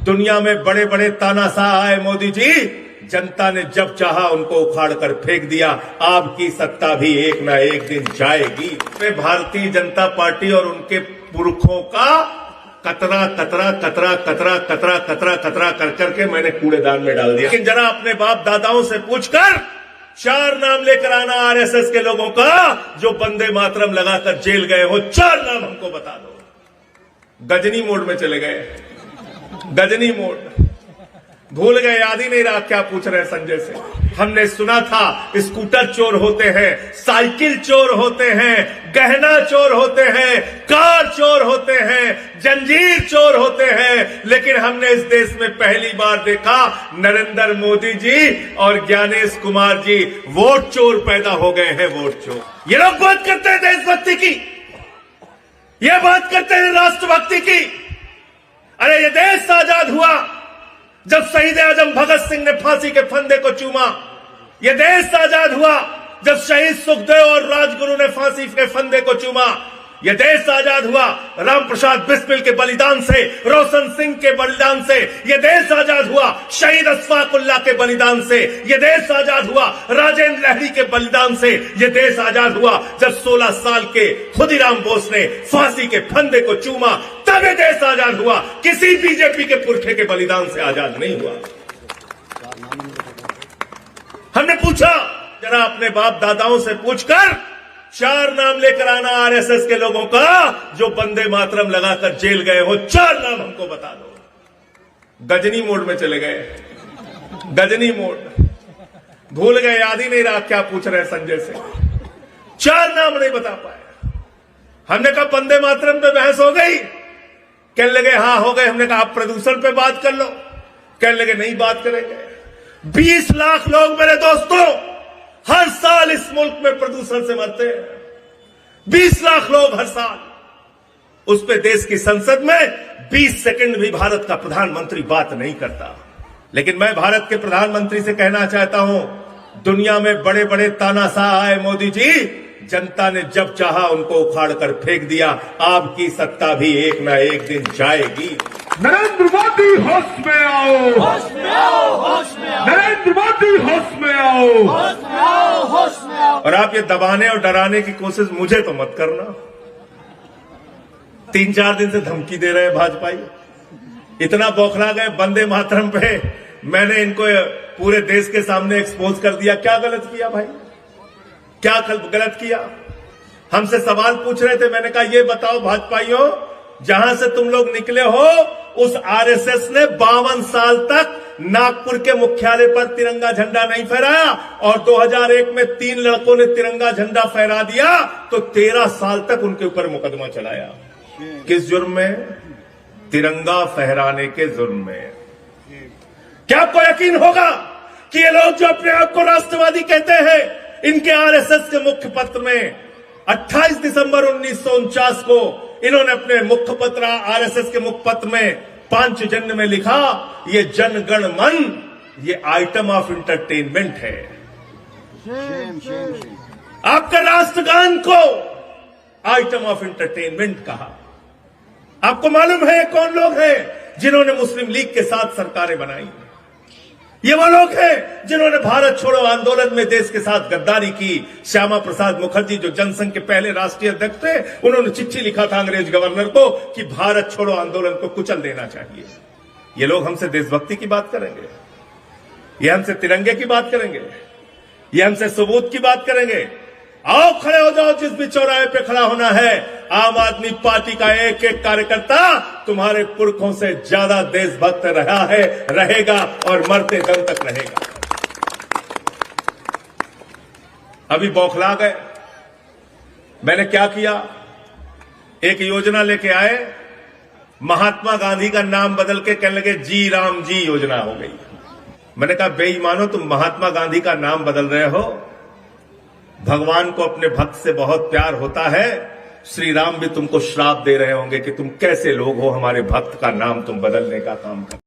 दुनिया में बड़े बड़े तानाशाह आए मोदी जी, जनता ने जब चाहा उनको उखाड़ कर फेंक दिया। आपकी सत्ता भी एक ना एक दिन जाएगी। भारतीय जनता पार्टी और उनके पुरखों का कतरा कतरा कतरा कतरा कतरा कतरा कतरा कर करके मैंने कूड़ेदान में डाल दिया। लेकिन जरा अपने बाप दादाओं से पूछकर 4 नाम लेकर आना आरएसएस के लोगों का जो वंदे मातरम लगाकर जेल गए, वो 4 नाम हमको बता दो। गजनी मोड में चले गए, गजनी मोड भूल गए, याद ही नहीं रहा क्या पूछ रहे हैं संजय से। हमने सुना था स्कूटर चोर होते हैं, साइकिल चोर होते हैं, गहना चोर होते हैं, कार चोर होते हैं, जंजीर चोर होते हैं, लेकिन हमने इस देश में पहली बार देखा नरेंद्र मोदी जी और ज्ञानेश कुमार जी वोट चोर पैदा हो गए हैं। वोट चोर। ये लोग बात करते हैं देशभक्ति की, ये बात करते हैं राष्ट्रभक्ति की। अरे ये देश आजाद हुआ जब शहीद आजम भगत सिंह ने फांसी के फंदे को चूमा। यह देश आजाद हुआ जब शहीद सुखदेव और राजगुरु ने फांसी के फंदे को चूमा। यह देश आजाद हुआ राम प्रसाद बिस्मिल के बलिदान से, रोशन सिंह के बलिदान से। यह देश आजाद हुआ शहीद अशफाकुल्लाह के बलिदान से। यह देश आजाद हुआ राजेंद्र लहरी के बलिदान से। यह देश आजाद हुआ जब 16 साल के खुदीराम बोस ने फांसी के फंदे को चूमा। तब यह देश आजाद हुआ, किसी बीजेपी के पुरखे के बलिदान से आजाद नहीं हुआ। हमने पूछा, जरा अपने बाप दादाओं से पूछकर 4 नाम लेकर आना आरएसएस के लोगों का जो वंदे मातरम लगाकर जेल गए, वो 4 नाम हमको बता दो। गजनी मोड में चले गए, गजनी मोड भूल गए, याद ही नहीं रहा क्या पूछ रहे हैं संजय से। 4 नाम नहीं बता पाए। हमने कहा वंदे मातरम पे बहस हो गई, कहने लगे हाँ हो गए। हमने कहा आप प्रदूषण पे बात कर लो, कहने लगे नहीं बात करेंगे। 20 लाख लोग मेरे दोस्तों हर साल इस मुल्क में प्रदूषण से मरते हैं। 20 लाख लोग हर साल। उस पे देश की संसद में 20 सेकंड भी भारत का प्रधानमंत्री बात नहीं करता। लेकिन मैं भारत के प्रधानमंत्री से कहना चाहता हूं, दुनिया में बड़े बड़े तानाशाह आए मोदी जी, जनता ने जब चाहा उनको उखाड़ कर फेंक दिया। आपकी सत्ता भी एक ना एक दिन जाएगी। नरेंद्र मोदी होश में आओ, होश में आओ, होश में आओ, नरेंद्र मोदी होश में आओ, होश में आओ, होश में आओ। और आप ये दबाने और डराने की कोशिश मुझे तो मत करना। 3-4 दिन से धमकी दे रहे हैं भाजपाई, इतना बौखला गए वंदे मातरम पे। मैंने इनको पूरे देश के सामने एक्सपोज कर दिया। क्या गलत किया भाई, क्या गलत किया? हमसे सवाल पूछ रहे थे, मैंने कहा ये बताओ भाजपाइयों, जहां से तुम लोग निकले हो उस आरएसएस ने 52 साल तक नागपुर के मुख्यालय पर तिरंगा झंडा नहीं फहराया, और 2001 में 3 लड़कों ने तिरंगा झंडा फहरा दिया तो 13 साल तक उनके ऊपर मुकदमा चलाया। किस जुर्म में? तिरंगा फहराने के जुर्म में। क्या आपको यकीन होगा कि ये लोग जो अपने आप को राष्ट्रवादी कहते हैं, इनके आरएसएस के मुख्य पत्र में 28 दिसंबर 1949 को इन्होंने अपने मुख्य पत्र आरएसएस के मुख्य पत्र में पांचजन्य में लिखा, ये जनगण मन ये आइटम ऑफ इंटरटेनमेंट है। आपका राष्ट्रगान को आइटम ऑफ इंटरटेनमेंट कहा। आपको मालूम है कौन लोग हैं जिन्होंने मुस्लिम लीग के साथ सरकारें बनाई? ये वो लोग हैं जिन्होंने भारत छोड़ो आंदोलन में देश के साथ गद्दारी की। श्यामा प्रसाद मुखर्जी जो जनसंघ के पहले राष्ट्रीय अध्यक्ष थे, उन्होंने चिट्ठी लिखा था अंग्रेज गवर्नर को कि भारत छोड़ो आंदोलन को कुचल देना चाहिए। ये लोग हमसे देशभक्ति की बात करेंगे, ये हमसे तिरंगे की बात करेंगे, ये हमसे सबूत की बात करेंगे। आओ खड़े हो जाओ, जिस भी चौराहे पे खड़ा होना है। आम आदमी पार्टी का एक एक कार्यकर्ता तुम्हारे पुरखों से ज्यादा देशभक्त रहा है, रहेगा और मरते दम तक रहेगा। अभी बौखला गए। मैंने क्या किया, एक योजना लेके आए, महात्मा गांधी का नाम बदल के कहने लगे जी राम जी योजना हो गई। मैंने कहा बेईमानो, तुम महात्मा गांधी का नाम बदल रहे हो। भगवान को अपने भक्त से बहुत प्यार होता है। श्री राम भी तुमको श्राप दे रहे होंगे कि तुम कैसे लोग हो, हमारे भक्त का नाम तुम बदलने का काम कर